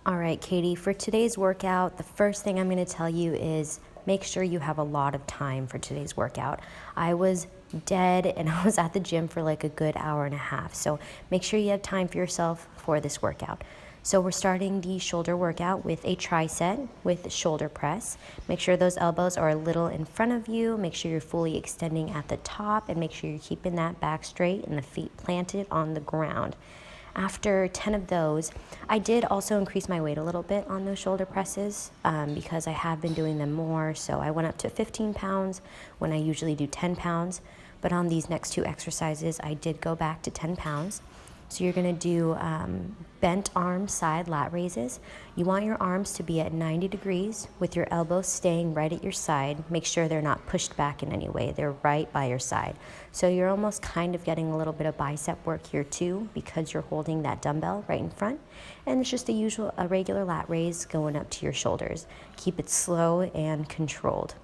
All right, Katie, for today's workout, the first thing I'm going to tell you is make sure you have a lot of time for today's workout. I was dead and I was at the gym for like a good hour and a half. So make sure you have time for yourself for this workout. So we're starting the shoulder workout with a tricep with shoulder press. Make sure those elbows are a little in front of you. Make sure you're fully extending at the top and make sure you're keeping that back straight and the feet planted on the ground. After 10 of those, I did also increase my weight a little bit on those shoulder presses because I have been doing them more. So I went up to 15 pounds when I usually do 10 pounds. But on these next two exercises, I did go back to 10 pounds. So you're gonna do bent arm side lat raises. You want your arms to be at 90 degrees with your elbows staying right at your side. Make sure they're not pushed back in any way. They're right by your side. So you're almost kind of getting a little bit of bicep work here too because you're holding that dumbbell right in front. And it's just a regular lat raise going up to your shoulders. Keep it slow and controlled.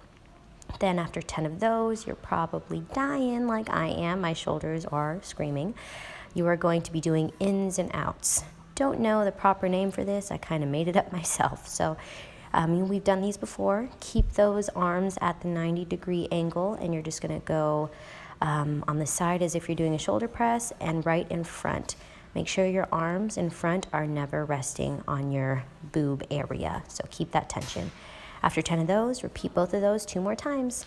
Then after 10 of those, you're probably dying like I am. My shoulders are screaming. You are going to be doing ins and outs. Don't know the proper name for this. I kind of made it up myself. So we've done these before. Keep those arms at the 90-degree angle, and you're just going to go on the side as if you're doing a shoulder press and right in front. Make sure your arms in front are never resting on your boob area. So keep that tension. After 10 of those, repeat both of those 2 more times.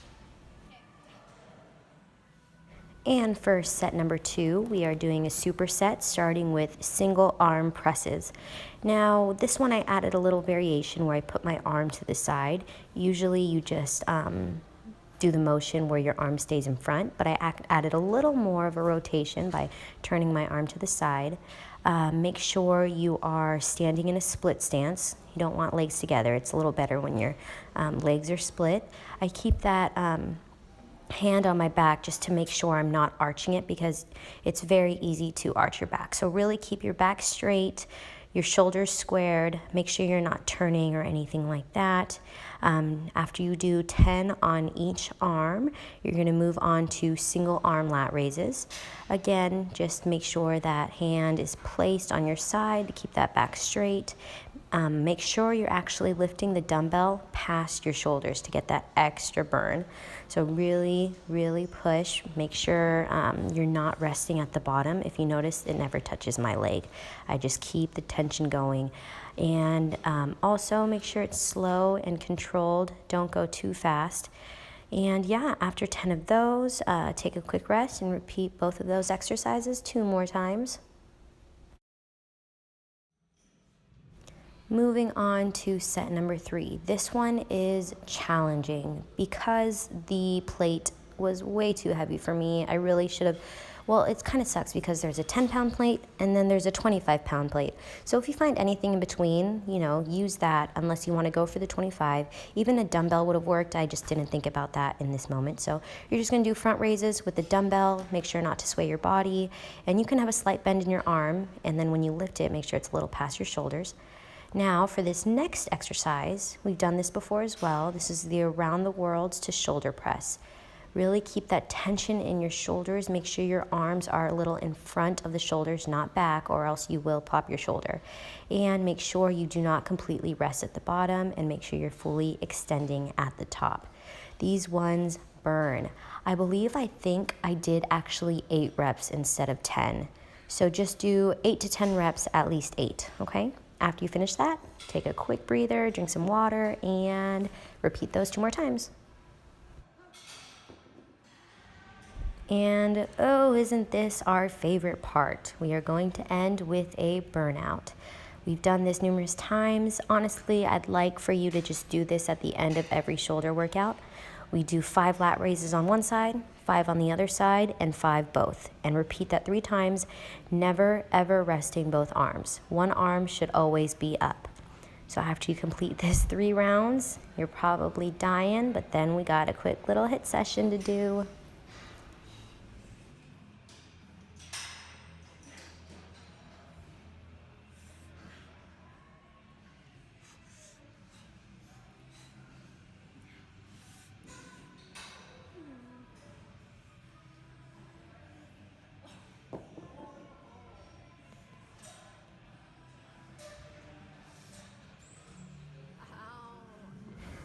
And for set number 2, we are doing a superset starting with single arm presses. Now, this one I added a little variation where I put my arm to the side. Usually you just do the motion where your arm stays in front, but I added a little more of a rotation by turning my arm to the side. Make sure you are standing in a split stance. You don't want legs together. It's a little better when your legs are split. I keep that hand on my back just to make sure I'm not arching it because it's very easy to arch your back. So really keep your back straight, your shoulders squared, make sure you're not turning or anything like that. After you do 10 on each arm, you're going to move on to single arm lat raises. Again, just make sure that hand is placed on your side to keep that back straight. Make sure you're actually lifting the dumbbell past your shoulders to get that extra burn. So really, really push. Make sure you're not resting at the bottom. If you notice, it never touches my leg. I just keep the tension going. And also make sure it's slow and controlled. Don't go too fast. And yeah, after 10 of those, take a quick rest and repeat both of those exercises 2 more times. Moving on to set number 3. This one is challenging because the plate was way too heavy for me. I really should have, well, it kind of sucks because there's a 10-pound plate and then there's a 25-pound plate. So if you find anything in between, use that unless you want to go for the 25. Even a dumbbell would have worked. I just didn't think about that in this moment. So you're just going to do front raises with the dumbbell. Make sure not to sway your body. And you can have a slight bend in your arm. And then when you lift it, make sure it's a little past your shoulders. Now for this next exercise, we've done this before as well. This is the around the worlds to shoulder press. Really keep that tension in your shoulders. Make sure your arms are a little in front of the shoulders, not back, or else you will pop your shoulder. And make sure you do not completely rest at the bottom and make sure you're fully extending at the top. These ones burn. I think I did actually 8 reps instead of 10. So just do 8 to 10 reps, at least 8, okay? After you finish that, take a quick breather, drink some water, and repeat those 2 more times. And oh, isn't this our favorite part? We are going to end with a burnout. We've done this numerous times. Honestly, I'd like for you to just do this at the end of every shoulder workout. We do 5 lat raises on one side, 5 on the other side, and 5 both. And repeat that 3 times, never ever resting both arms. One arm should always be up. So after you complete this 3 rounds, you're probably dying, but then we got a quick little hit session to do.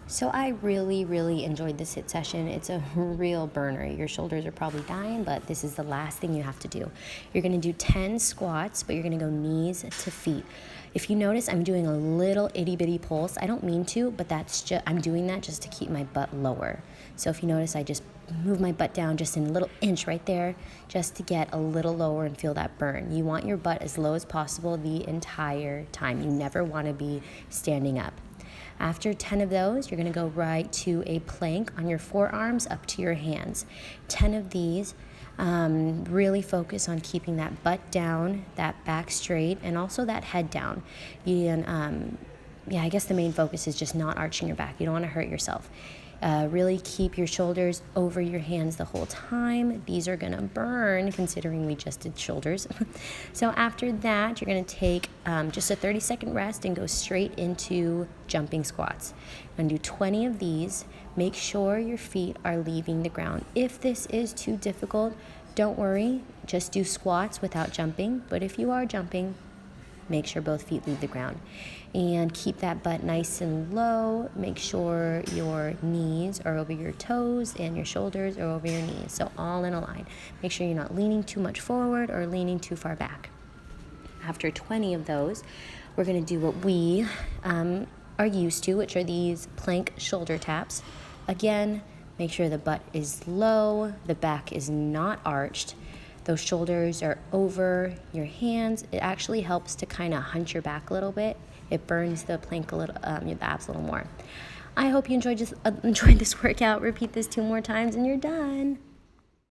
So I really, really enjoyed this HIIT session. It's a real burner. Your shoulders are probably dying, but this is the last thing you have to do. You're gonna do 10 squats, but you're gonna go knees to feet. If you notice, I'm doing a little itty bitty pulse. I don't mean to, but I'm doing that just to keep my butt lower. So if you notice, I just move my butt down just in a little inch right there, just to get a little lower and feel that burn. You want your butt as low as possible the entire time. You never wanna be standing up. After 10 of those, you're gonna go right to a plank on your forearms up to your hands. 10 of these, really focus on keeping that butt down, that back straight, and also that head down. I guess the main focus is just not arching your back. You don't wanna hurt yourself. Really keep your shoulders over your hands the whole time. These are gonna burn considering we just did shoulders. So after that, you're gonna take just a 30-second rest and go straight into jumping squats. I'm gonna do 20 of these. Make sure your feet are leaving the ground. If this is too difficult, don't worry, just do squats without jumping. But if you are jumping, make sure both feet leave the ground. And keep that butt nice and low. Make sure your knees are over your toes and your shoulders are over your knees. So all in a line. Make sure you're not leaning too much forward or leaning too far back. After 20 of those, we're gonna do what we are used to, which are these plank shoulder taps. Again, make sure the butt is low, the back is not arched. Those shoulders are over your hands. It actually helps to kind of hunch your back a little bit. It burns the plank a little, the abs a little more. I hope you enjoyed this workout. Repeat this 2 more times and you're done.